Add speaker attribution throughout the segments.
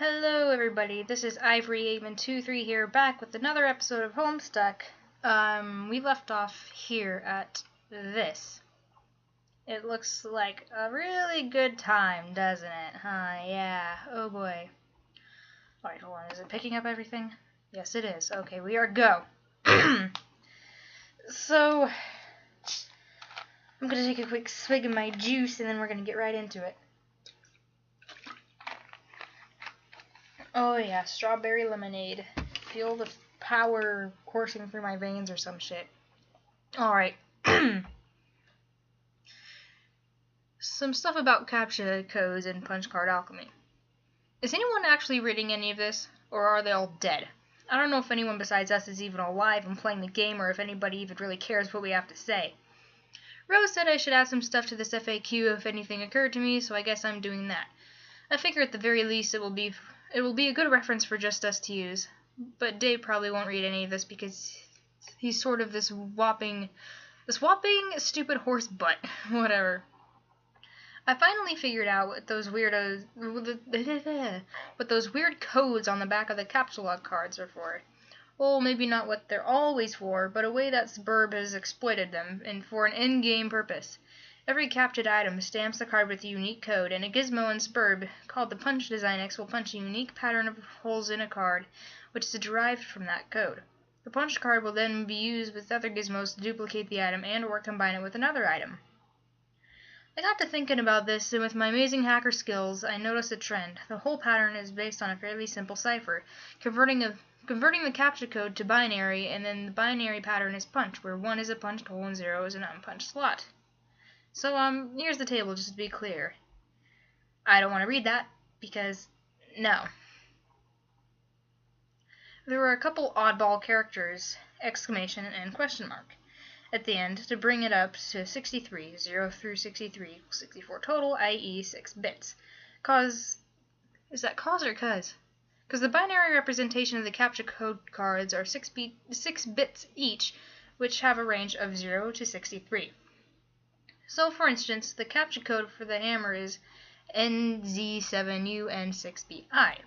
Speaker 1: Hello everybody, this is Ivory823 here, back with another episode of Homestuck. We left off here at this. It looks like a really good time, doesn't it? Huh, yeah, oh boy. Alright, hold on, is it picking up everything? Yes it is. Okay, we are go. So, I'm gonna take a quick swig of my juice and then we're gonna get right into it. Oh yeah, strawberry lemonade. Feel the power coursing through my veins or some shit. Alright. Some stuff about CAPTCHA codes and punch card alchemy. Is anyone actually reading any of this, or are they all dead? I don't know if anyone besides us is even alive and playing the game, or if anybody even really cares what we have to say. Rose said I should add some stuff to this FAQ if anything occurred to me, so I guess I'm doing that. I figure at the very least it will be a good reference for just us to use, but Dave probably won't read any of this because he's sort of this whopping stupid horse butt. Whatever. I finally figured out what those weird codes on the back of the captcha cards are for. Well, maybe not what they're always for, but a way that Sburb has exploited them, and for an in-game purpose. Every captured item stamps the card with a unique code, and a gizmo in Sburb, called the Punch Design X, will punch a unique pattern of holes in a card, which is derived from that code. The punch card will then be used with other gizmos to duplicate the item and or combine it with another item. I got to thinking about this, and with my amazing hacker skills, I noticed a trend. The whole pattern is based on a fairly simple cipher, converting the captcha code to binary, and then the binary pattern is punch, where 1 is a punched hole and 0 is an unpunched slot. So, here's the table, just to be clear. I don't want to read that, because, no. There were a couple oddball characters, exclamation and question mark, at the end to bring it up to 63, 0 through 63 equals 64 total, i.e. 6 bits. Is that cause or cuz? Because the binary representation of the captcha code cards are 6 bits each, which have a range of 0 to 63. So, for instance, the captcha code for the hammer is NZ7UN6BI.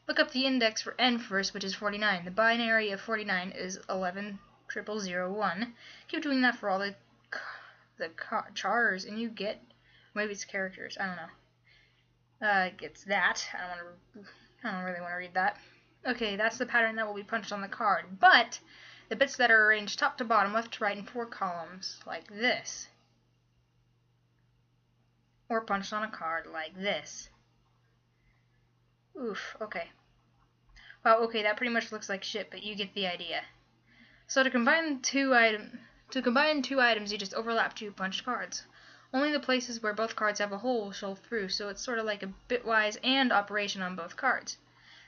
Speaker 1: Look up the index for N first, which is 49. The binary of 49 is 110001. Keep doing that for all the chars, and you get, maybe it's characters, I don't know. It gets that. I don't really want to read that. Okay, that's the pattern that will be punched on the card, but the bits that are arranged top to bottom, left to right in 4 columns, like this. Or punched on a card like this. Oof, okay. Well, okay, that pretty much looks like shit, but you get the idea. So to combine two items, you just overlap 2 punched cards. Only the places where both cards have a hole will show through, so it's sort of like a bitwise AND operation on both cards.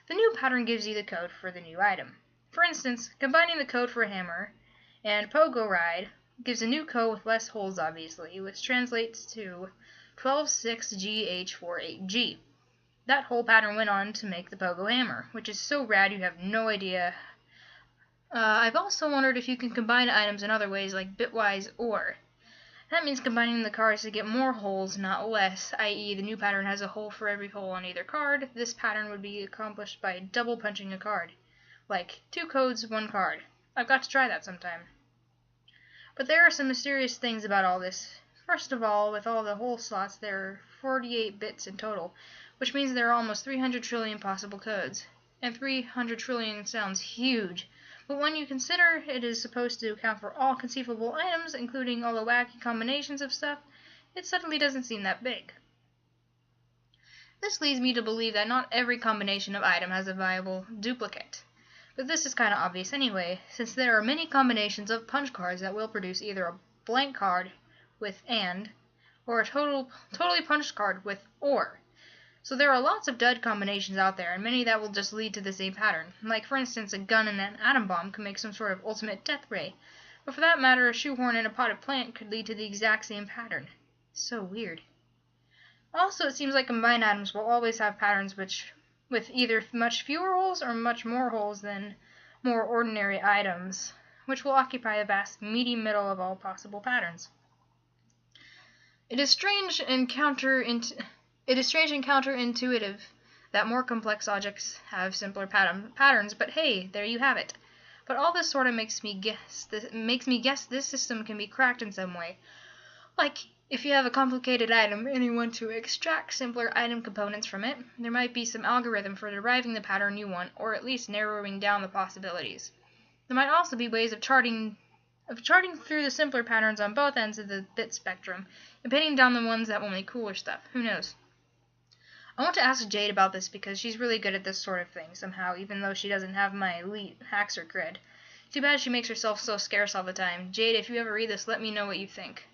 Speaker 1: The new pattern gives you the code for the new item. For instance, combining the code for hammer and pogo ride gives a new code with less holes, obviously, which translates to 126GH48G. That whole pattern went on to make the pogo hammer, which is so rad you have no idea. I've also wondered if you can combine items in other ways like bitwise OR. That means combining the cards to get more holes, not less, i.e. the new pattern has a hole for every hole on either card. This pattern would be accomplished by double punching a card. Like 2 codes, 1 card. I've got to try that sometime. But there are some mysterious things about all this. First of all, with all the hole slots, there are 48 bits in total, which means there are almost 300 trillion possible codes. And 300 trillion sounds huge, but when you consider it is supposed to account for all conceivable items, including all the wacky combinations of stuff, it suddenly doesn't seem that big. This leads me to believe that not every combination of item has a viable duplicate. But this is kind of obvious anyway, since there are many combinations of punch cards that will produce either a blank card with AND, or a totally punched card with OR. So there are lots of dud combinations out there, and many that will just lead to the same pattern. Like, for instance, a gun and an atom bomb could make some sort of ultimate death ray. But for that matter, a shoehorn and a potted plant could lead to the exact same pattern. So weird. Also, it seems like combined items will always have patterns with either much fewer holes or much more holes than more ordinary items, which will occupy a vast meaty middle of all possible patterns. It is strange and counterintuitive that more complex objects have simpler patterns, but hey, there you have it. But all this sort of makes me guess this system can be cracked in some way. Like, if you have a complicated item and you want to extract simpler item components from it, there might be some algorithm for deriving the pattern you want, or at least narrowing down the possibilities. There might also be ways of charting through the simpler patterns on both ends of the bit spectrum, and pinning down the ones that will make cooler stuff. Who knows? I want to ask Jade about this because she's really good at this sort of thing, somehow, even though she doesn't have my elite hacker cred. Too bad she makes herself so scarce all the time. Jade, if you ever read this, let me know what you think.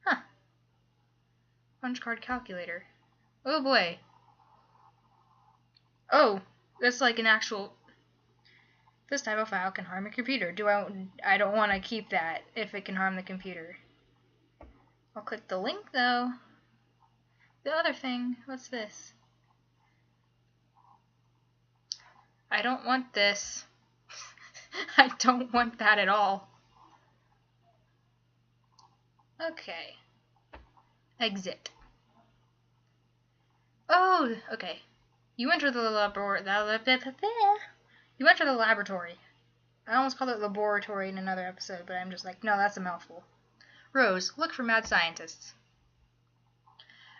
Speaker 1: Huh. Punch card calculator. Oh boy. Oh, that's like an actual... This type of file can harm your computer. I don't want to keep that if it can harm the computer. I'll click the link though. The other thing, what's this? I don't want this. I don't want that at all. Okay. Exit. Oh, okay. You enter the laboratory. I almost called it laboratory in another episode, but I'm just like, no, that's a mouthful. Rose, look for mad scientists.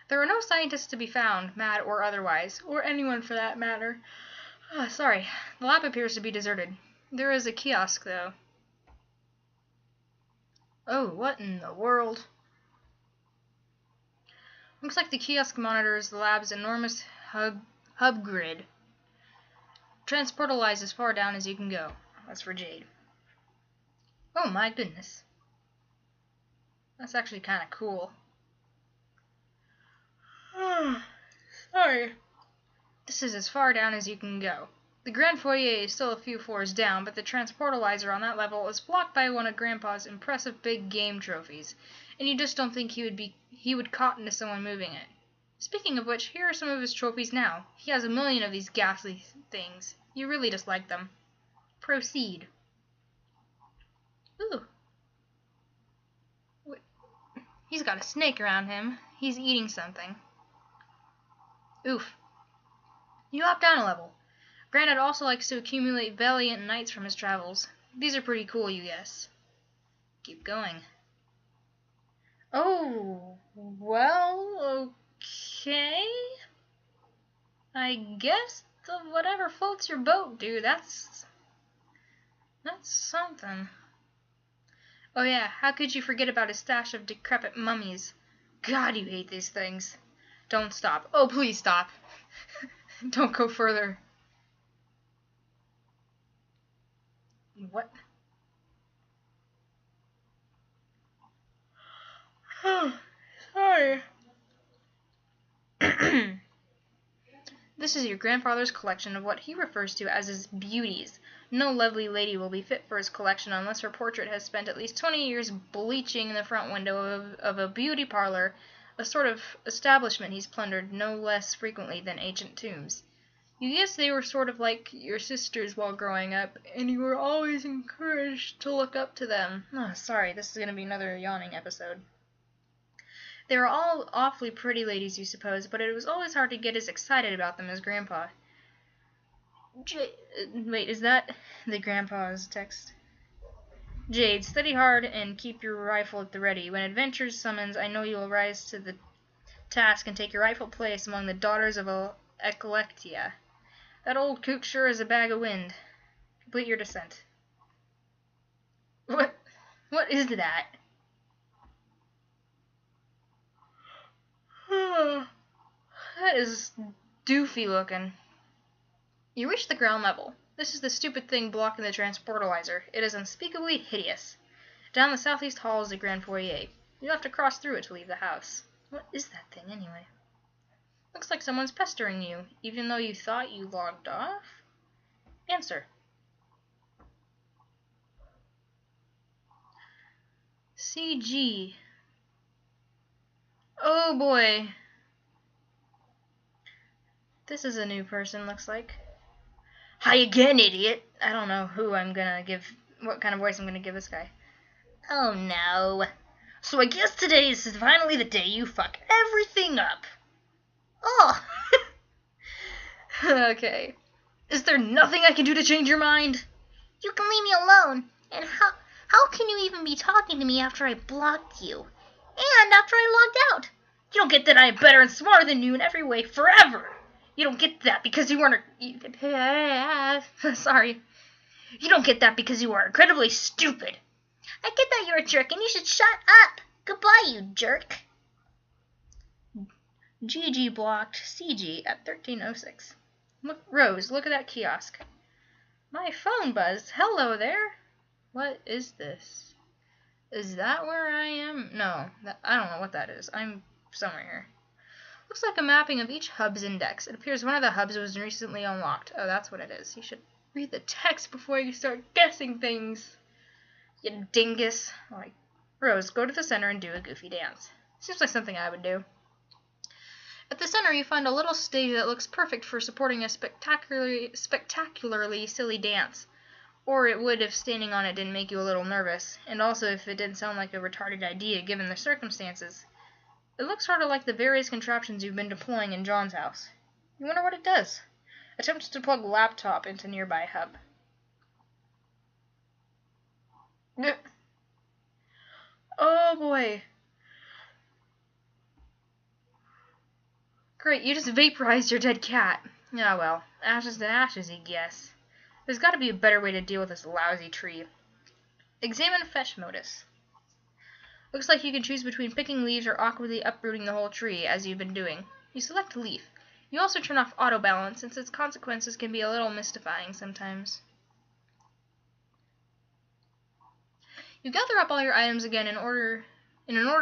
Speaker 1: There are no scientists to be found, mad or otherwise, or anyone for that matter. Sorry, the lab appears to be deserted. There is a kiosk, though. Oh, what in the world? Looks like the kiosk monitors the lab's enormous hub grid. Transportalize as far down as you can go. That's for Jade. Oh my goodness. That's actually kind of cool. Sorry. This is as far down as you can go. The grand foyer is still a few floors down, but the transportalizer on that level is blocked by one of Grandpa's impressive big game trophies, and you just don't think he would cotton to someone moving it. Speaking of which, here are some of his trophies now. He has 1,000,000 of these ghastly things. You really just like them. Proceed. Ooh. Wait. He's got a snake around him. He's eating something. Oof. You hop down a level. Granddad also likes to accumulate valiant knights from his travels. These are pretty cool, you guess. Keep going. Oh, well, okay. I guess whatever floats your boat, dude. That's something. Oh yeah, how could you forget about his stash of decrepit mummies? God, you hate these things. Don't stop. Oh, please stop. Don't go further. What? Oh, sorry. This is your grandfather's collection of what he refers to as his beauties. No lovely lady will be fit for his collection unless her portrait has spent at least 20 years bleaching in the front window of a beauty parlor, a sort of establishment he's plundered no less frequently than ancient tombs. You guess they were sort of like your sisters while growing up, and you were always encouraged to look up to them. Oh, sorry, this is going to be another yawning episode. They were all awfully pretty ladies, you suppose, but it was always hard to get as excited about them as Grandpa. Wait, is that the Grandpa's text? Jade, study hard and keep your rifle at the ready. When adventure summons, I know you will rise to the task and take your rightful place among the daughters of Eclectia. That old kook sure is a bag of wind. Complete your descent. What is that? That is doofy looking. You reach the ground level. This is the stupid thing blocking the transportalizer. It is unspeakably hideous. Down the southeast hall is the grand foyer. You'll have to cross through it to leave the house. What is that thing anyway? Looks like someone's pestering you, even though you thought you logged off. Answer. CG. Oh boy. This is a new person, looks like. Hi again, idiot. I don't know what kind of voice I'm gonna give this guy. Oh no. So I guess today is finally the day you fuck everything up. Oh. Okay. Is there nothing I can do to change your mind?
Speaker 2: You can leave me alone. And how can you even be talking to me after I blocked you? And after I logged out?
Speaker 1: You don't get that I am better and smarter than you in every way forever. You don't get that because you weren't sorry. You don't get that because you are incredibly stupid.
Speaker 2: I get that you're a jerk and you should shut up. Goodbye, you jerk.
Speaker 1: GG blocked CG at 13:06. Look, Rose, look at that kiosk. My phone buzzed. Hello there. What is this? Is that where I am? No, I don't know what that is. I'm somewhere here. Looks like a mapping of each hub's index. It appears one of the hubs was recently unlocked. Oh, that's what it is. You should read the text before you start guessing things. You dingus. Like, Rose, go to the center and do a goofy dance. Seems like something I would do. At the center, you find a little stage that looks perfect for supporting a spectacularly silly dance. Or it would if standing on it didn't make you a little nervous, and also if it didn't sound like a retarded idea given the circumstances. It looks sort of like the various contraptions you've been deploying in John's house. You wonder what it does. Attempt to plug laptop into nearby hub. Oh boy. Great, you just vaporized your dead cat. Ah well, ashes to ashes, I guess. There's got to be a better way to deal with this lousy tree. Examine fetch modus. Looks like you can choose between picking leaves or awkwardly uprooting the whole tree, as you've been doing. You select a leaf. You also turn off auto balance, since its consequences can be a little mystifying sometimes. You gather up all your items again in an order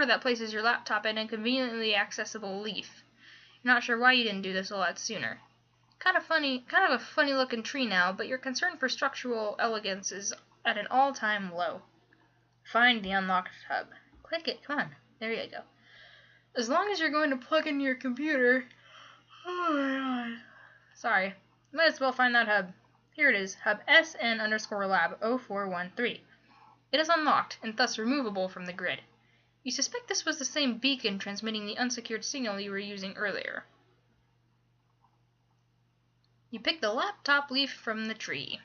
Speaker 1: that places your laptop in a conveniently accessible leaf. You're not sure why you didn't do this a lot sooner. Kind of a funny looking tree now, but your concern for structural elegance is at an all-time low. Find the unlocked hub. Click it, come on, there you go. As long as you're going to plug in your computer... Oh my god. Sorry, might as well find that hub. Here it is, hub SN_lab0413. It is unlocked, and thus removable from the grid. You suspect this was the same beacon transmitting the unsecured signal you were using earlier. You pick the laptop leaf from the tree.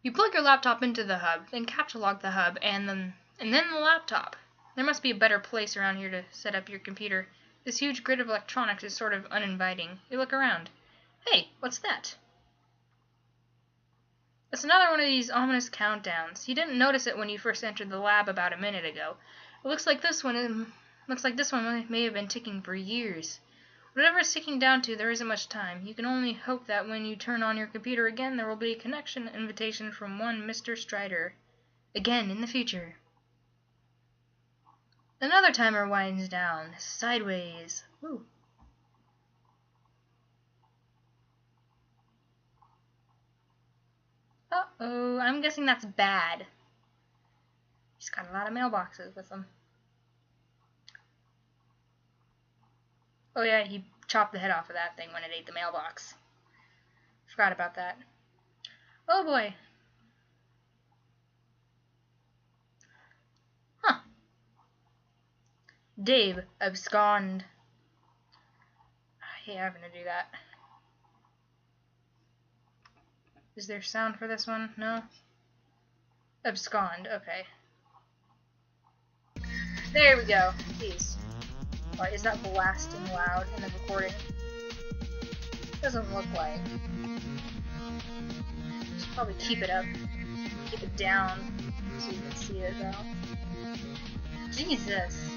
Speaker 1: You plug your laptop into the hub, then capture log the hub, and then the laptop. There must be a better place around here to set up your computer. This huge grid of electronics is sort of uninviting. You look around. Hey, what's that? It's another one of these ominous countdowns. You didn't notice it when you first entered the lab about a minute ago. It looks like this one may have been ticking for years. Whatever it's ticking down to, there isn't much time. You can only hope that when you turn on your computer again, there will be a connection invitation from one Mr. Strider. Again, in the future. Another timer winds down, sideways. Ooh. Uh-oh, I'm guessing that's bad. He's got a lot of mailboxes with him. Oh yeah, he chopped the head off of that thing when it ate the mailbox. Forgot about that. Oh boy. Huh. Dave, abscond. I hate having to do that. Is there sound for this one? No? Abscond, okay. There we go. Jeez. Why is that blasting loud in the recording? Doesn't look like. Should probably keep it up. Keep it down so you can see it though. Jesus!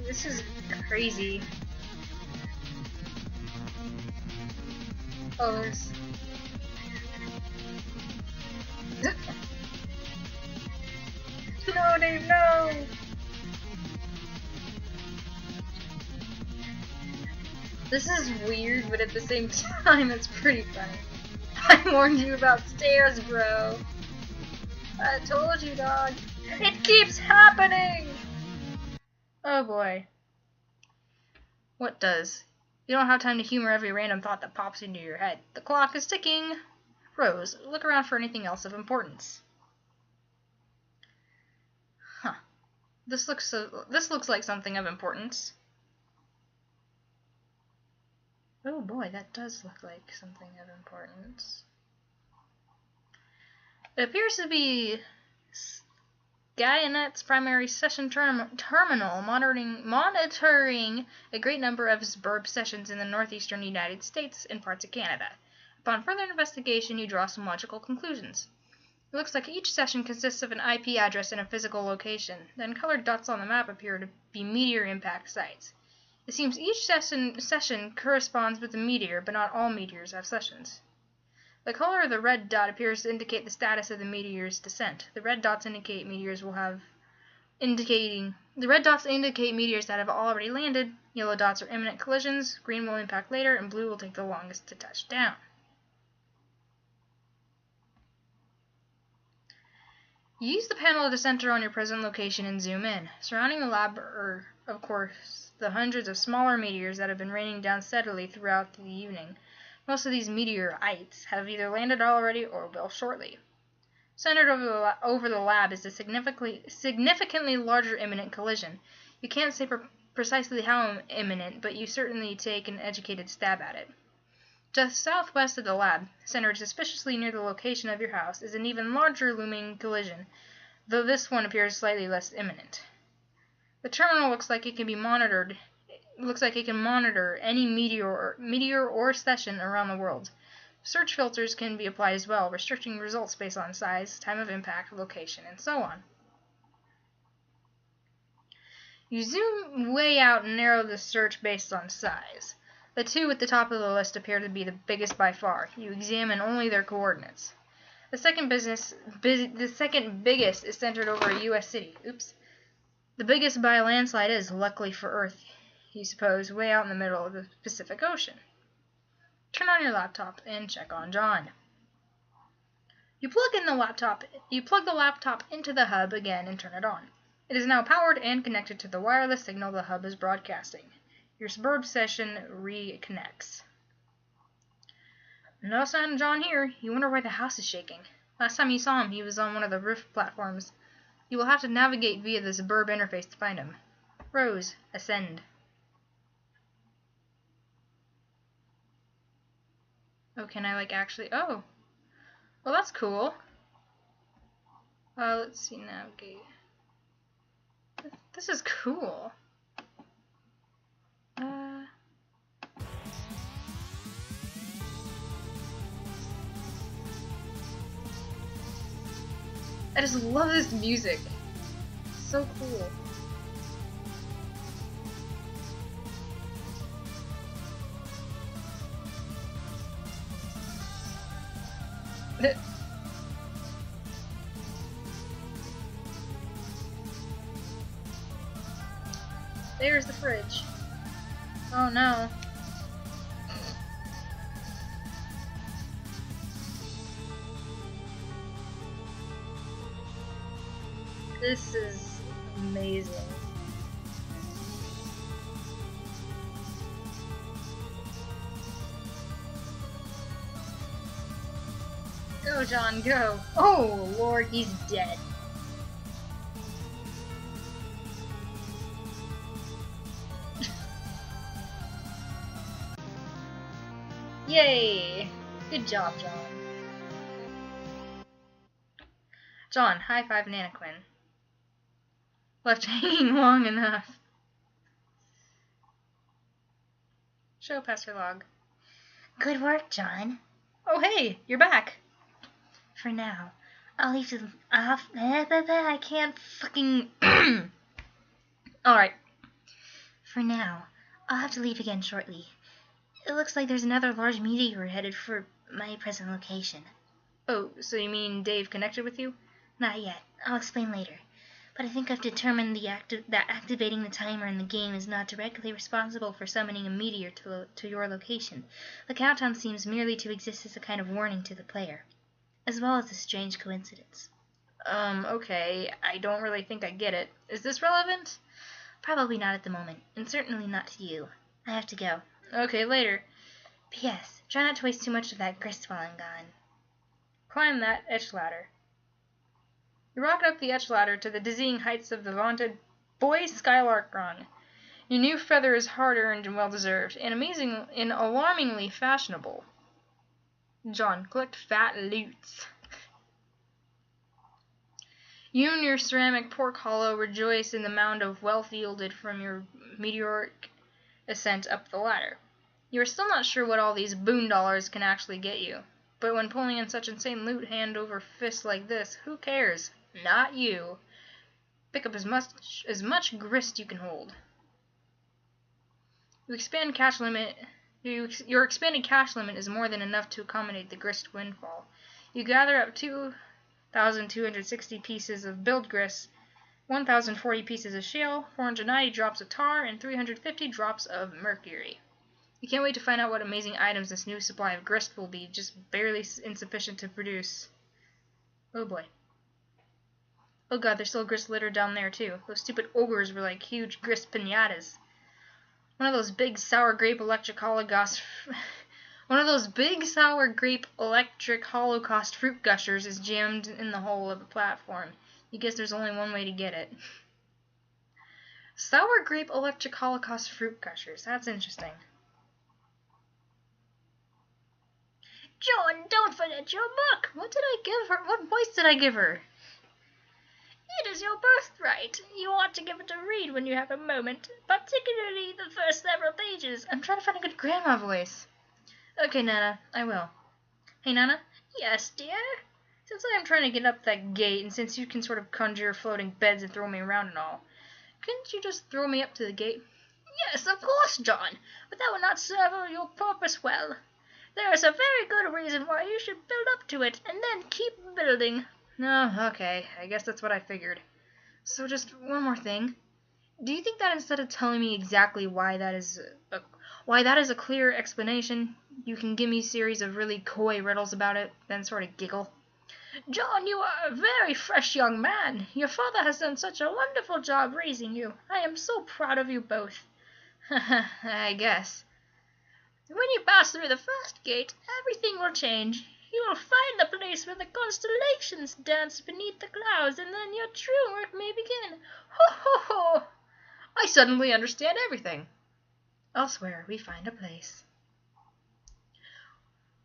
Speaker 1: This is crazy. Oh, there's... No, Dave, no! This is weird, but at the same time, it's pretty funny. I warned you about stairs, bro. I told you, dog. It keeps happening! Oh boy. What does? You don't have time to humor every random thought that pops into your head. The clock is ticking. Rose, look around for anything else of importance. Huh. This looks like something of importance. Oh boy, that does look like something of importance. It appears to be Skynet's primary session terminal, monitoring a great number of SBURB sessions in the northeastern United States and parts of Canada. Upon further investigation, you draw some logical conclusions. It looks like each session consists of an IP address and a physical location. Then colored dots on the map appear to be meteor impact sites. It seems each session corresponds with a meteor, but not all meteors have sessions. The color of the red dot appears to indicate the status of the meteor's descent. The red dots indicate meteors that have already landed. Yellow dots are imminent collisions. Green will impact later, and blue will take the longest to touch down. You use the panel to center on your present location and zoom in. Surrounding the lab are, of course, the hundreds of smaller meteors that have been raining down steadily throughout the evening. Most of these meteorites have either landed already or will shortly. Centered over the lab is a significantly larger imminent collision. You can't say precisely how imminent, but you certainly take an educated stab at it. Just southwest of the lab, centered suspiciously near the location of your house, is an even larger looming collision, though this one appears slightly less imminent. The terminal looks like it can monitor any meteor or session around the world. Search filters can be applied as well, restricting results based on size, time of impact, location, and so on. You zoom way out and narrow the search based on size. The two at the top of the list appear to be the biggest by far. You examine only their coordinates. The second biggest is centered over a U.S. city. Oops. The biggest by a landslide is, luckily for Earth, you suppose, way out in the middle of the Pacific Ocean. Turn on your laptop and check on John. You plug the laptop into the hub again and turn it on. It is now powered and connected to the wireless signal the hub is broadcasting. Your SBURB session reconnects. No sign of John here. You wonder why the house is shaking. Last time you saw him, he was on one of the roof platforms. You will have to navigate via the SBURB interface to find him. Rose, ascend. Oh, can I actually... Oh. Well, that's cool. Let's see, navigate. This is cool. I just love this music. It's so cool. There's the fridge. Oh no. This is amazing. Go, John, go. Oh, Lord, he's dead. Yay! Good job, John. John, high five Nanaquin. Left hanging long enough. Show pastor log.
Speaker 2: Good work, John.
Speaker 1: Oh, hey, you're back.
Speaker 2: For now, I'll leave to... I can't fucking...
Speaker 1: Alright.
Speaker 2: For now, I'll have to leave again shortly. It looks like there's another large meteor headed for my present location.
Speaker 1: Oh, so you mean Dave connected with you?
Speaker 2: Not yet. I'll explain later. But I think I've determined that activating the timer in the game is not directly responsible for summoning a meteor to your location. The countdown seems merely to exist as a kind of warning to the player, as well as a strange coincidence.
Speaker 1: Okay. I don't really think I get it. Is this relevant?
Speaker 2: Probably not at the moment, and certainly not to you. I have to go.
Speaker 1: Okay, later.
Speaker 2: P.S. Try not to waste too much of that grist while I'm gone.
Speaker 1: Climb that etch ladder. You rocket up the etch ladder to the dizzying heights of the vaunted Boy Skylark rung. Your new feather is hard-earned and well-deserved, and alarmingly fashionable. John, collect fat loots. You and your ceramic pork hollow rejoice in the mound of wealth yielded from your meteoric ascent up the ladder. You are still not sure what all these boon dollars can actually get you, but when pulling in such insane loot hand over fist like this, who cares? Not you. Pick up as much grist you can hold. Your expanded cash limit is more than enough to accommodate the grist windfall. You gather up 2,260 pieces of build grist, 1,040 pieces of shale, 490 drops of tar, and 350 drops of mercury. You can't wait to find out what amazing items this new supply of grist will be, just barely insufficient to produce. Oh boy. Oh god, there's still grist litter down there too. Those stupid ogres were like huge grist pinatas. One of those big sour grape electric holocaust fruit gushers is jammed in the hole of the platform. You guess there's only one way to get it. Sour grape electric holocaust fruit gushers. That's interesting. John, don't forget your book. What did I give her? What voice did I give her? It is your birthright. You ought to give it a read when you have a moment, particularly the first several pages. I'm trying to find a good grandma voice. Okay, Nana, I will. Hey, Nana? Yes, dear? Since I am trying to get up that gate, and since you can sort of conjure floating beds and throw me around and all, couldn't you just throw me up to the gate? Yes, of course, John, but that would not serve your purpose well. There is a very good reason why you should build up to it, and then keep building. No, okay, I guess that's what I figured. So just one more thing. Do you think that instead of telling me exactly why that is a clear explanation, you can give me a series of really coy riddles about it, then sort of giggle? John, you are a very fresh young man. Your father has done such a wonderful job raising you. I am so proud of you both. I guess. When you pass through the first gate, everything will change. You will find the place where the constellations dance beneath the clouds, and then your true work may begin. Ho, ho, ho! I suddenly understand everything. Elsewhere, we find a place.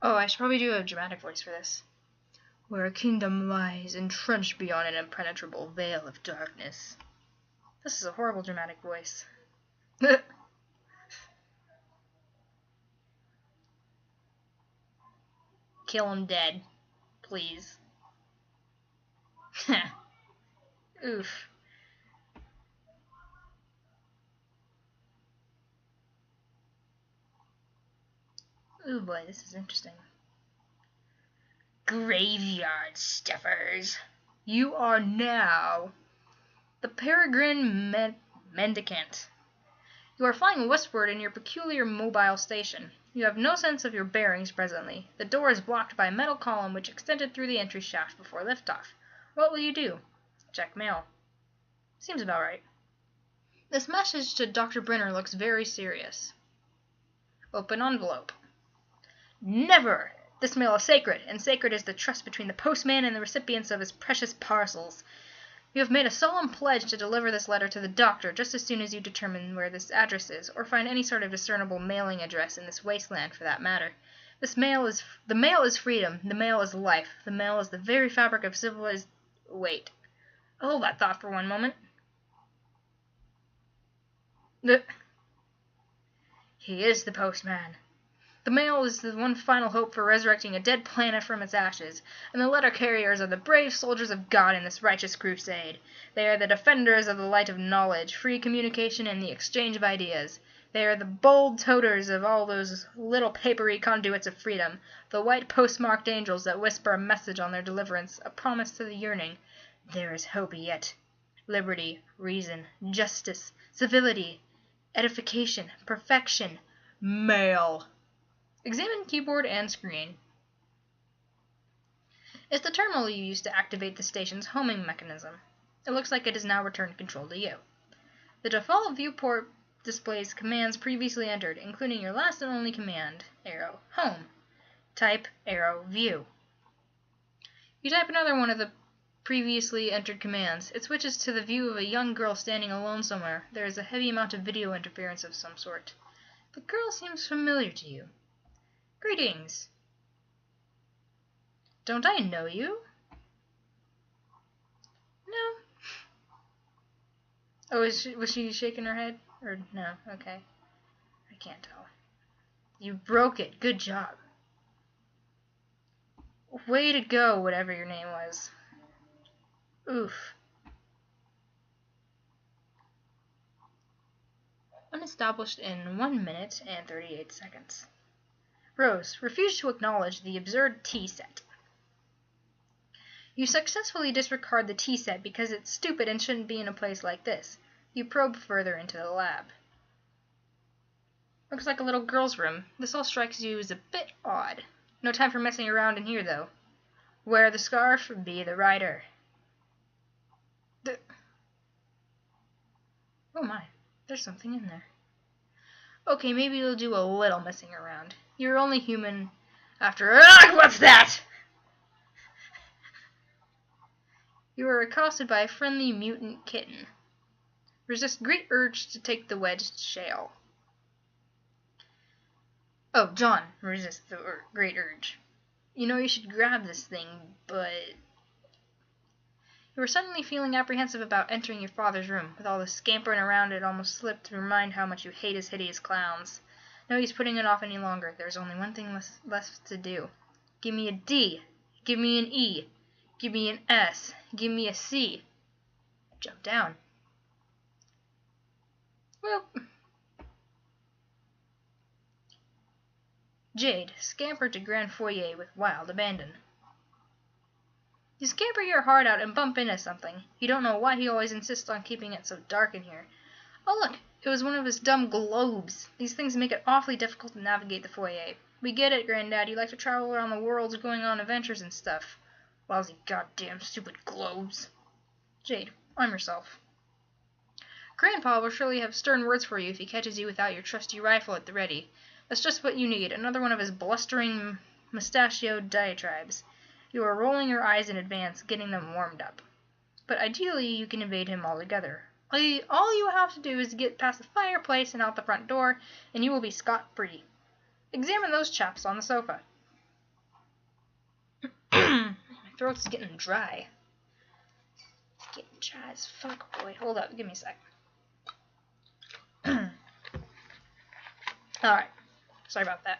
Speaker 1: Oh, I should probably do a dramatic voice for this. Where a kingdom lies entrenched beyond an impenetrable veil of darkness. This is a horrible dramatic voice. Kill him dead. Please. Oof. Ooh boy, this is interesting. Graveyard stuffers. You are now the peregrine mendicant. You are flying westward in your peculiar mobile station. You have no sense of your bearings presently. The door is blocked by a metal column which extended through the entry shaft before liftoff. What will you do? Check mail. Seems about right. This message to Dr. Brenner looks very serious. Open envelope. Never! This mail is sacred, and sacred is the trust between the postman and the recipients of his precious parcels. You have made a solemn pledge to deliver this letter to the doctor just as soon as you determine where this address is, or find any sort of discernible mailing address in this wasteland for that matter. The mail is freedom, the mail is life, the mail is the very fabric of civilized... Wait. Hold that thought for one moment. He is the postman. The mail is the one final hope for resurrecting a dead planet from its ashes, and the letter carriers are the brave soldiers of God in this righteous crusade. They are the defenders of the light of knowledge, free communication, and the exchange of ideas. They are the bold toters of all those little papery conduits of freedom, the white postmarked angels that whisper a message on their deliverance, a promise to the yearning. There is hope yet. Liberty, reason, justice, civility, edification, perfection, mail. Examine keyboard and screen. It's the terminal you used to activate the station's homing mechanism. It looks like it has now returned control to you. The default viewport displays commands previously entered, including your last and only command, arrow, home. Type, arrow, view. You type another one of the previously entered commands. It switches to the view of a young girl standing alone somewhere. There is a heavy amount of video interference of some sort. The girl seems familiar to you. Greetings. Don't I know you? No. Oh, was she shaking her head? Or no? Okay. I can't tell. You broke it. Good job. Way to go, whatever your name was. Oof. Unestablished in 1 minute and 38 seconds. Rose, refuse to acknowledge the absurd tea set. You successfully disregard the tea set because it's stupid and shouldn't be in a place like this. You probe further into the lab. Looks like a little girl's room. This all strikes you as a bit odd. No time for messing around in here, though. Wear the scarf, be the rider. Oh my, there's something in there. Okay, maybe you'll do a little messing around. You're only human after— what's that? You are accosted by a friendly mutant kitten. Resist great urge to take the wedged shale. Oh, John, resist the great urge. You know you should grab this thing, but... You were suddenly feeling apprehensive about entering your father's room. With all the scampering around, it almost slipped to remind how much you hate his hideous clowns. No use putting it off any longer. There's only one thing left to do. Give me a D. Give me an E. Give me an S. Give me a C. Jump down. Well... Jade scampered to Grand Foyer with wild abandon. You scamper your heart out and bump into something. You don't know why he always insists on keeping it so dark in here. Oh look, it was one of his dumb globes. These things make it awfully difficult to navigate the foyer. We get it, Granddad. You like to travel around the world going on adventures and stuff. Lousy goddamn stupid globes. Jade, arm yourself. Grandpa will surely have stern words for you if he catches you without your trusty rifle at the ready. That's just what you need, another one of his blustering, mustachioed diatribes. You are rolling your eyes in advance, getting them warmed up. But ideally, you can evade him altogether. All you have to do is get past the fireplace and out the front door, and you will be scot-free. Examine those chaps on the sofa. My throat's getting dry. It's getting dry as fuck, boy. Hold up, give me a sec. Alright. Sorry about that.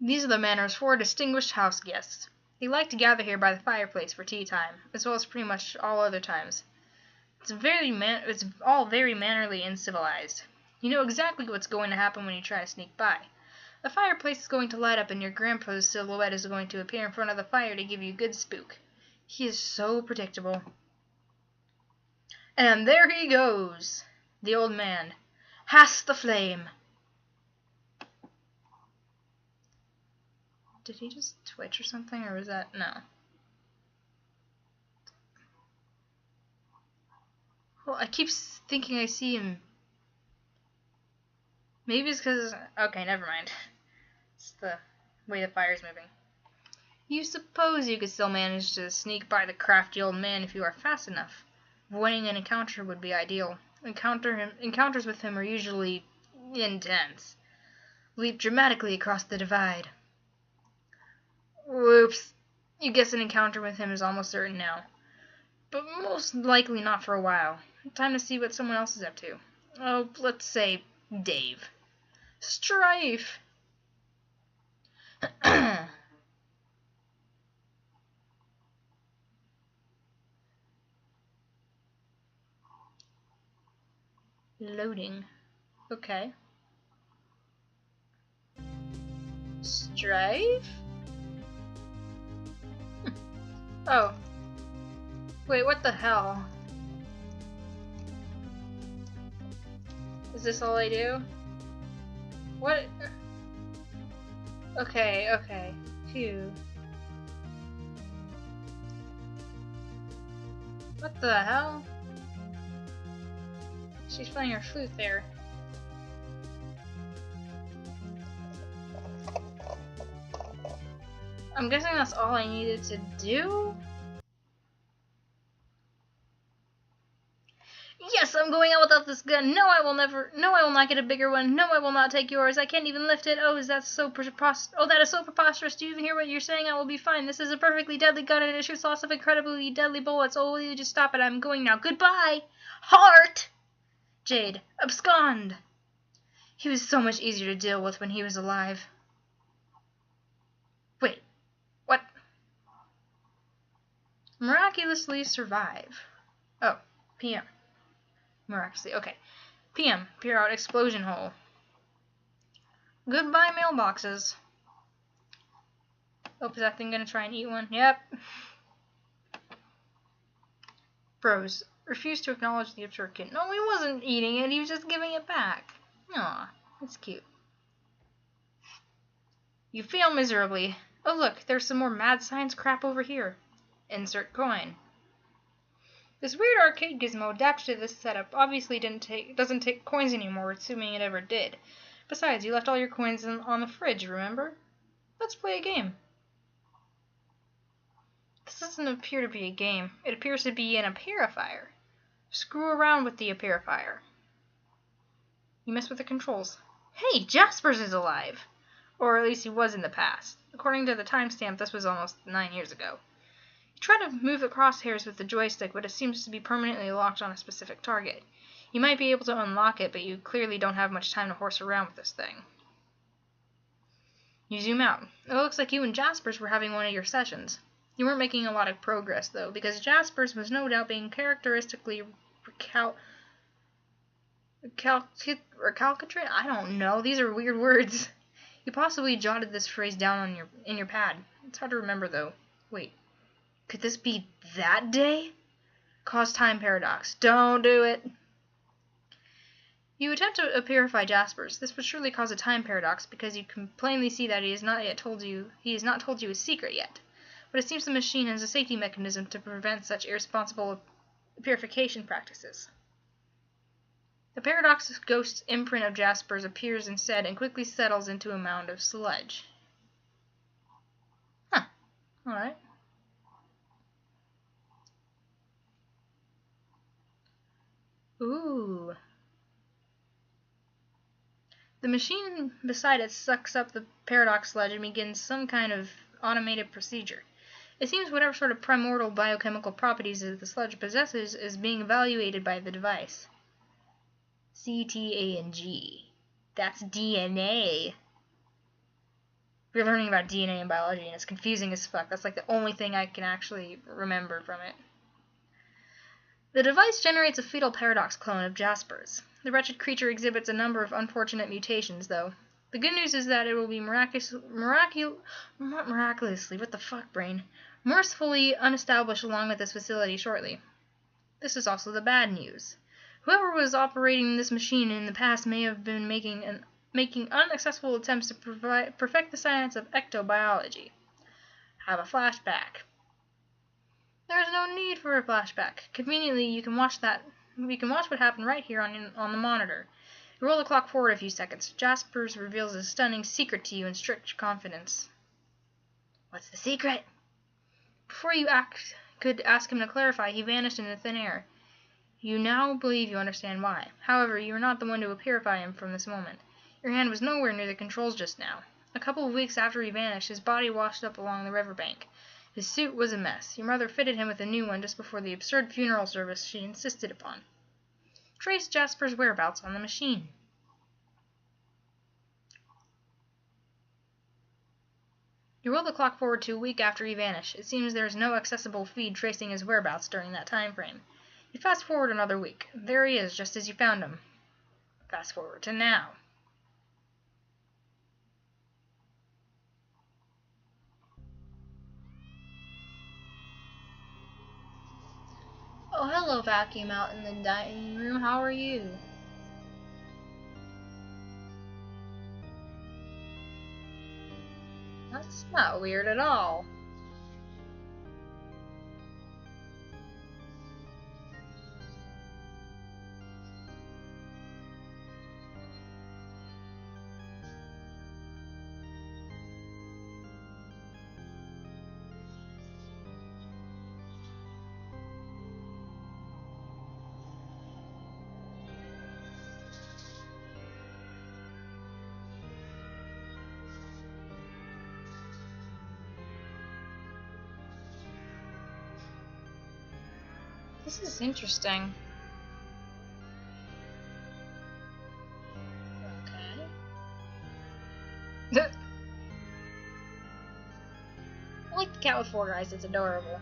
Speaker 1: These are the manners for distinguished house guests. They like to gather here by the fireplace for tea time, as well as pretty much all other times. It's all very mannerly and civilized. You know exactly what's going to happen when you try to sneak by. The fireplace is going to light up and your grandpa's silhouette is going to appear in front of the fire to give you good spook. He is so predictable. And there he goes, the old man. Has the flame. Did he just twitch or something, or was that... No. Well, I keep thinking I see him. Maybe it's because... Okay, never mind. It's the way the fire's moving. You suppose you could still manage to sneak by the crafty old man if you are fast enough. Avoiding an encounter would be ideal. Encounters with him are usually intense. Leap dramatically across the divide. Whoops. You guess an encounter with him is almost certain now. But most likely not for a while. Time to see what someone else is up to. Oh, let's say Dave. Strife! Loading. Okay. Strife? Oh. Wait, what the hell? Is this all I do? What? Okay, okay. Phew. What the hell? she's playing her flute there. I'm guessing that's all I needed to do? Yes, I'm going out without this gun. No, I will never. No, I will not get a bigger one. No, I will not take yours. I can't even lift it. Oh, is that so preposterous? Oh, that is so preposterous. Do you even hear what you're saying? I will be fine. This is a perfectly deadly gun, and it shoots lots of incredibly deadly bullets. Oh, will you just stop it? I'm going now. Goodbye, heart. Jade, abscond. He was so much easier to deal with when he was alive. Wait, what? Miraculously survive. Oh, PM. Miraculously, okay. PM, peer out explosion hole. Goodbye mailboxes. Oh, is that thing gonna try and eat one? Yep. Bros, refuse to acknowledge the absurd kid. No, he wasn't eating it, he was just giving it back. Aw, that's cute. You fail miserably. Oh look, there's some more mad science crap over here. Insert coin. This weird arcade gizmo adapted to this setup obviously doesn't take coins anymore, assuming it ever did. Besides, you left all your coins on the fridge, remember? Let's play a game. This doesn't appear to be a game. It appears to be an aperifier. Screw around with the aperifier. You mess with the controls. Hey, Jaspers is alive! Or at least he was in the past. According to the timestamp, this was almost 9 years ago. You try to move the crosshairs with the joystick, but it seems to be permanently locked on a specific target. You might be able to unlock it, but you clearly don't have much time to horse around with this thing. You zoom out. It looks like you and Jaspers were having one of your sessions. You weren't making a lot of progress, though, because Jaspers was no doubt being characteristically recalcitrant? I don't know. These are weird words. You possibly jotted this phrase down on in your pad. It's hard to remember, though. Wait. Could this be that day? Cause time paradox. Don't do it. You attempt to apperify Jaspers. This would surely cause a time paradox because you can plainly see that he has not told you his secret yet. But it seems the machine has a safety mechanism to prevent such irresponsible purification practices. The paradox ghost imprint of Jaspers appears instead and quickly settles into a mound of sludge. Huh. Alright. Ooh. The machine beside it sucks up the paradox sludge and begins some kind of automated procedure. It seems whatever sort of primordial biochemical properties that the sludge possesses is being evaluated by the device. CTANG. That's DNA. We're learning about DNA in biology and it's confusing as fuck. That's like the only thing I can actually remember from it. The device generates a fetal paradox clone of Jaspers. The wretched creature exhibits a number of unfortunate mutations, though. The good news is that it will be miraculously, what the fuck, brain? Mercifully unestablished along with this facility shortly. This is also the bad news. Whoever was operating this machine in the past may have been making unsuccessful attempts to perfect the science of ectobiology. Have a flashback. There is no need for a flashback. Conveniently, we can watch what happened right here on the monitor. You roll the clock forward a few seconds. Jaspers reveals a stunning secret to you in strict confidence. What's the secret? Before you could ask him to clarify, he vanished into thin air. You now believe you understand why. However, you are not the one to purify him from this moment. Your hand was nowhere near the controls just now. A couple of weeks after he vanished, his body washed up along the riverbank. His suit was a mess. Your mother fitted him with a new one just before the absurd funeral service she insisted upon. Trace Jasper's whereabouts on the machine. You roll the clock forward to a week after he vanished. It seems there is no accessible feed tracing his whereabouts during that time frame. You fast forward another week. There he is, just as you found him. Fast forward to now. Oh, hello, vacuum out in the dining room. How are you? That's not weird at all. This is interesting. Okay. I like the cat with 4 eyes, it's adorable.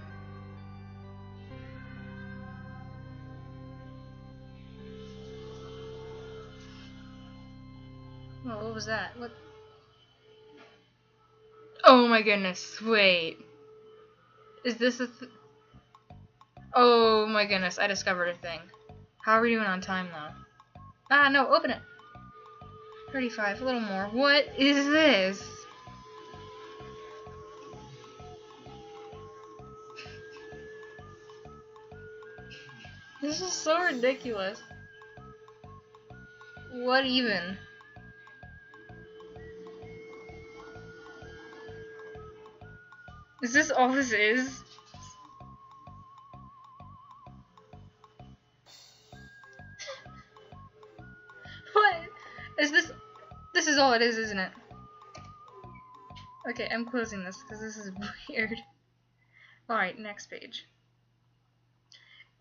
Speaker 1: Oh, what was that? What? Oh my goodness, wait. Is this a oh my goodness, I discovered a thing. How are we doing on time though? Ah, no, open it. 35, a little more. What is this? This is so ridiculous. What even? Is this all this is? What? Is this? This is all it is, isn't it? Okay, I'm closing this because this is weird. Alright, next page.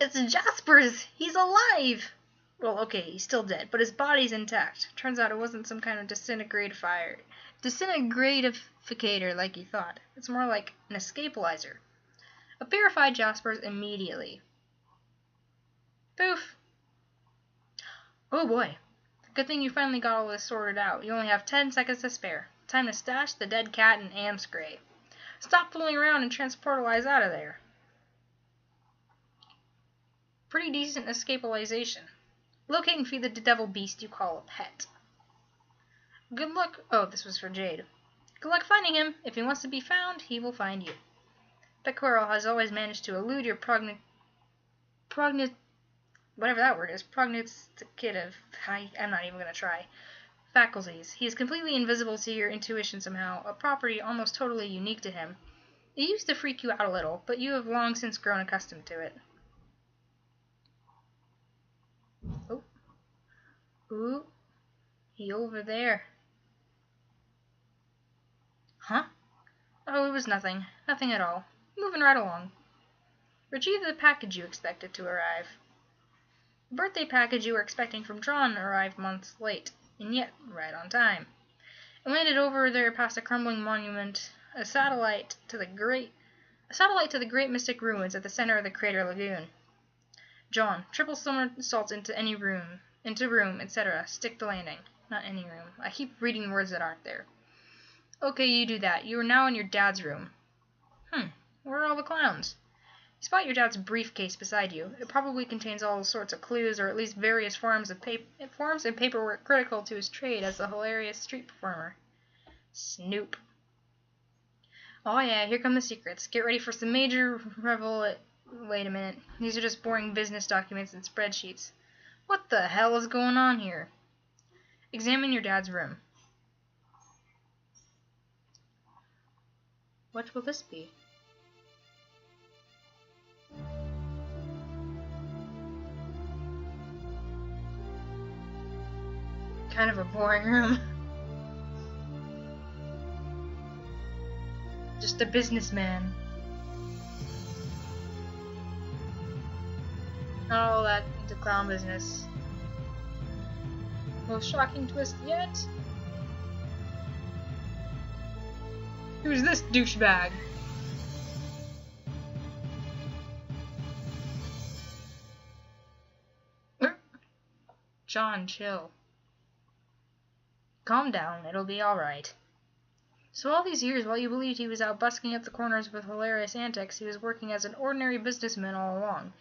Speaker 1: It's Jasper's! He's alive! Well, okay, he's still dead, but his body's intact. Turns out it wasn't some kind of disintegratifier. Disintegratificator like you thought. It's more like an escapalizer. Purify Jasper's immediately. Poof! Oh boy. Good thing you finally got all this sorted out. You only have 10 seconds to spare. Time to stash the dead cat in Am's grave. Stop fooling around and transportalize out of there. Pretty decent escapalization. Locate and feed the devil beast you call a pet. Good luck. Oh, this was for Jade. Good luck finding him. If he wants to be found, he will find you. Pecorel has always managed to elude your whatever that word is, prognosticative, I'm not even going to try, faculties. He is completely invisible to your intuition somehow, a property almost totally unique to him. It used to freak you out a little, but you have long since grown accustomed to it. Oh. Ooh. He over there. Huh? Oh, it was nothing. Nothing at all. Moving right along. Retrieve the package you expected to arrive. The birthday package you were expecting from John arrived months late, and yet right on time. It landed over there past a crumbling monument, a satellite to the great mystic ruins at the center of the crater lagoon. John, triple somersaults into room, etc. Stick the landing. Not any room. I keep reading words that aren't there. Okay, you do that. You are now in your dad's room. Where are all the clowns? You spot your dad's briefcase beside you. It probably contains all sorts of clues, or at least various forms and paperwork critical to his trade as a hilarious street performer. Snoop. Oh yeah, here come the secrets. Get ready for some major revel. Wait a minute. These are just boring business documents and spreadsheets. What the hell is going on here? Examine your dad's room. What will this be? Kind of a boring room. Just a businessman. Not all that into clown business. Most shocking twist yet? Who's this douchebag? John, chill. Calm down, it'll be alright. So all these years, while you believed he was out busking up the corners with hilarious antics, he was working as an ordinary businessman all along.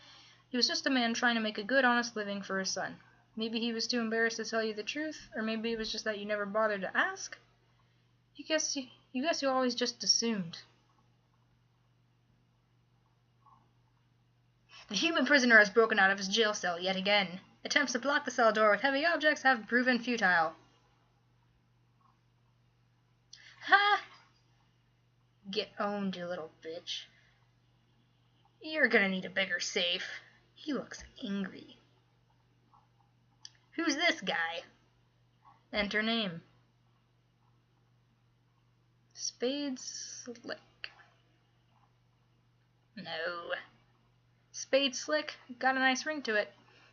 Speaker 1: He was just a man trying to make a good, honest living for his son. Maybe he was too embarrassed to tell you the truth, or maybe it was just that you never bothered to ask. You guess you always just assumed. The human prisoner has broken out of his jail cell yet again. Attempts to block the cell door with heavy objects have proven futile. Ha! Get owned, you little bitch. You're gonna need a bigger safe. He looks angry. Who's this guy? Enter name. Spade Slick. No. Spade Slick, got a nice ring to it.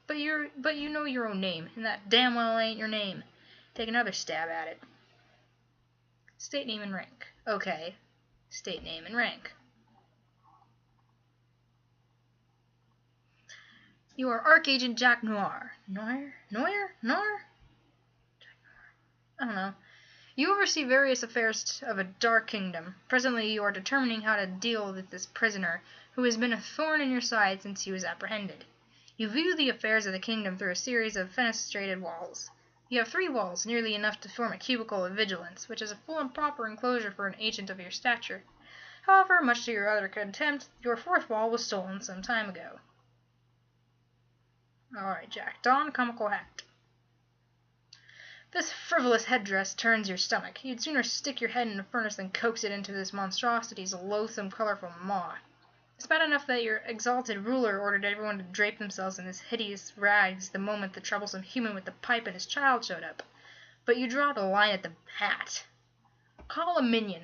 Speaker 1: But you know your own name, and that damn well ain't your name. Take another stab at it. State name and rank. Okay. State name and rank. You are Archagent Jack Noir. Noir? I don't know. You oversee various affairs of a dark kingdom. Presently you are determining how to deal with this prisoner, who has been a thorn in your side since he was apprehended. You view the affairs of the kingdom through a series of fenestrated walls. You have 3 walls, nearly enough to form a cubicle of vigilance, which is a full and proper enclosure for an agent of your stature. However, much to your utter contempt, your 4th wall was stolen some time ago. Alright, Jack. Don comical hat. This frivolous headdress turns your stomach. You'd sooner stick your head in a furnace than coax it into this monstrosity's loathsome, colorful maw. It's bad enough that your exalted ruler ordered everyone to drape themselves in this hideous rags the moment the troublesome human with the pipe and his child showed up. But you draw the line at the hat. Call a minion.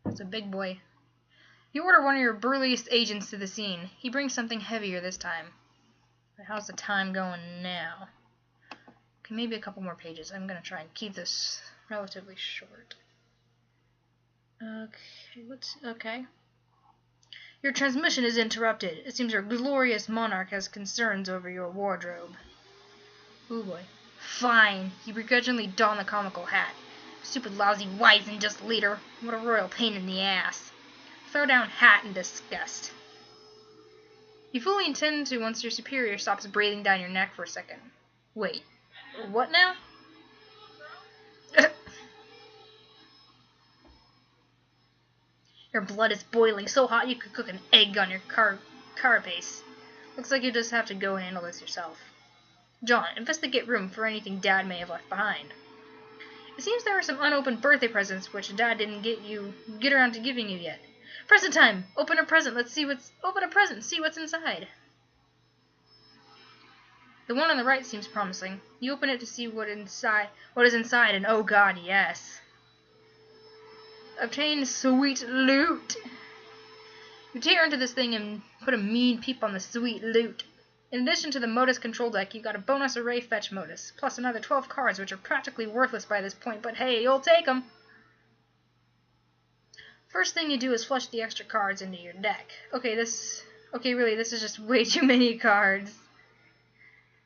Speaker 1: That's a big boy. You order one of your burliest agents to the scene. He brings something heavier this time. But how's the time going now? Okay, maybe a couple more pages. I'm going to try and keep this relatively short. Okay. Your transmission is interrupted. It seems your glorious monarch has concerns over your wardrobe. Ooh boy. Fine. You begrudgingly don the comical hat. Stupid, lousy, wise and just leader. What a royal pain in the ass. Throw down hat in disgust. You fully intend to once your superior stops breathing down your neck for a second. Wait. What now? Your blood is boiling so hot you could cook an egg on your carapace. Looks like you just have to go handle this yourself. John, investigate room for anything Dad may have left behind. It seems there are some unopened birthday presents which Dad didn't get around to giving you yet. Present time! Open a present, open a present, see what's inside. The one on the right seems promising. You open it to see what is inside, and oh god, yes. Obtain sweet loot. You tear into this thing and put a mean peep on the sweet loot. In addition to the modus control deck, you got a bonus array fetch modus, plus another 12 cards which are practically worthless by this point, but hey, you'll take them. First thing you do is flush the extra cards into your deck. Really, this is just way too many cards.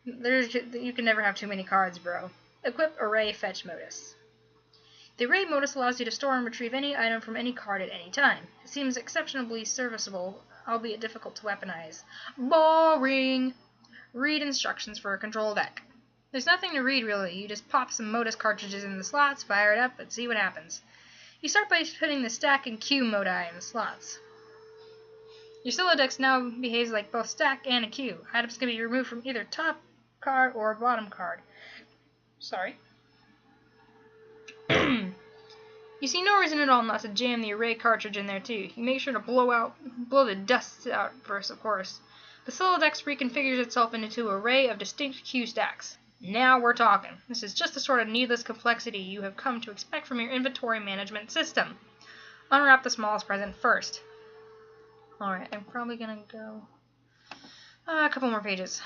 Speaker 1: You can never have too many cards, bro. Equip array fetch modus. The array modus allows you to store and retrieve any item from any card at any time. It seems exceptionally serviceable, albeit difficult to weaponize. Boring! Read instructions for a control deck. There's nothing to read, really. You just pop some modus cartridges in the slots, fire it up, and see what happens. You start by putting the stack and queue modi in the slots. Your solo deck now behaves like both stack and a queue. Items can be removed from either top card or bottom card. Sorry. You see no reason at all not to jam the array cartridge in there too. You make sure to blow the dust out first, of course. The solo deck reconfigures itself into an array of distinct queue stacks. Now we're talking. This is just the sort of needless complexity you have come to expect from your inventory management system. Unwrap the smallest present first. Alright, I'm probably gonna go a couple more pages.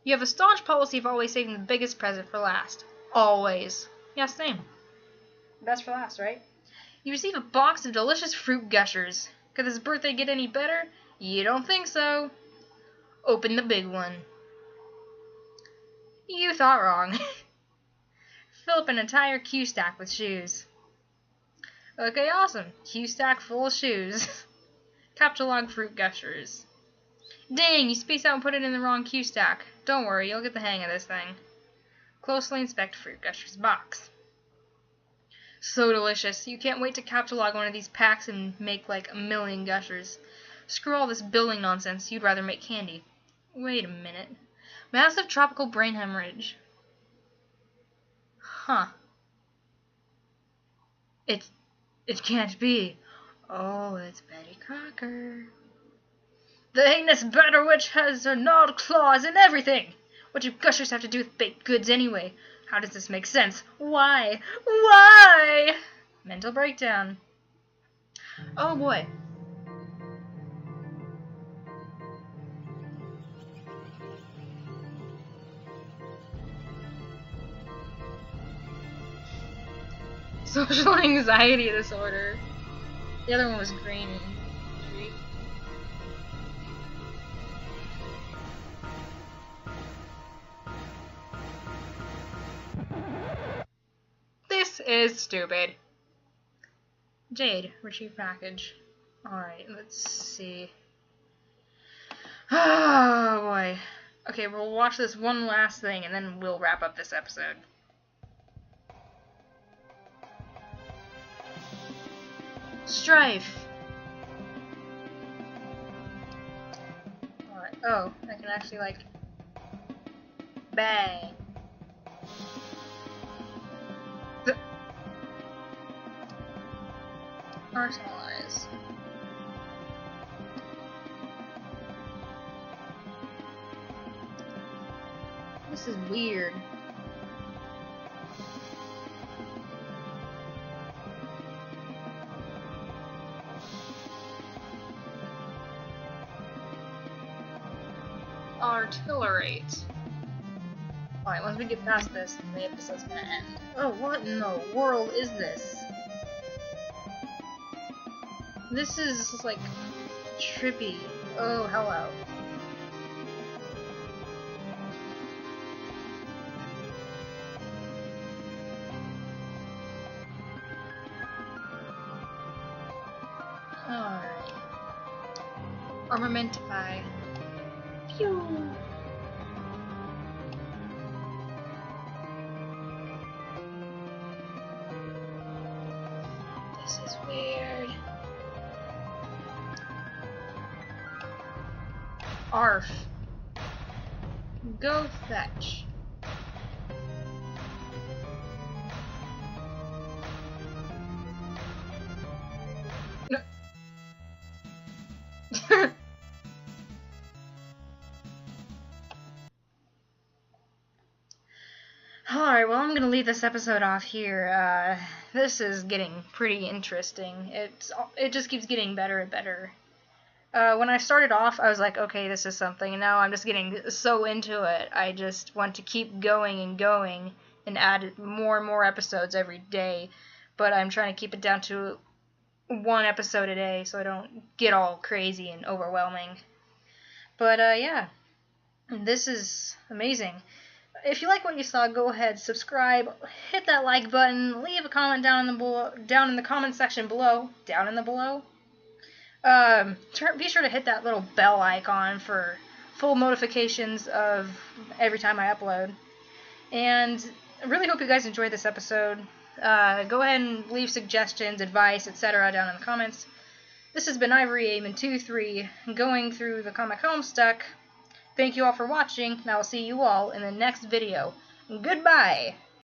Speaker 1: You have a staunch policy of always saving the biggest present for last. Always. Yeah, same. Best for last, right? You receive a box of delicious fruit gushers. Could this birthday get any better? You don't think so. Open the big one. You thought wrong. Fill up an entire queue stack with shoes. Okay, awesome. Queue stack full of shoes. Captcha fruit gushers. Dang, you spaced out and put it in the wrong queue stack. Don't worry, you'll get the hang of this thing. Closely inspect fruit gushers box. So delicious. You can't wait to captcha one of these packs and make like a million gushers. Screw all this building nonsense. You'd rather make candy. Wait a minute. Massive tropical brain hemorrhage. Huh. It can't be. Oh, it's Betty Crocker. The heinous batter witch has her gnawed claws and everything. What do gushers have to do with baked goods anyway? How does this make sense? Why? Why? Mental breakdown. Oh boy. Social anxiety disorder. The other one was grainy. This is stupid. Jade, retrieve package. Alright, let's see. Oh boy. Okay, we'll watch this one last thing and then we'll wrap up this episode. Strife. Alright, oh, I can actually like bang. Personalize. This is weird. Artillerate. Alright, once we get past this, the episode's gonna end. Oh, what in the world is this? This is like trippy. Oh, hello. Alright. Armamentify. Phew. This is weird. Arf. Go fetch. No. Alright, well, I'm gonna leave this episode off here. This is getting pretty interesting. It just keeps getting better and better. When I started off, I was like, okay, this is something, and now I'm just getting so into it. I just want to keep going and add more and more episodes every day, but I'm trying to keep it down to one episode a day so I don't get all crazy and overwhelming. But, yeah, this is amazing. If you like what you saw, go ahead, subscribe, hit that like button, leave a comment down in the comment section below. Be sure to hit that little bell icon for full notifications of every time I upload. And I really hope you guys enjoyed this episode. Go ahead and leave suggestions, advice, etc. down in the comments. This has been Ivory Aimon 23 going through the comic Homestuck. Thank you all for watching, and I will see you all in the next video. Goodbye!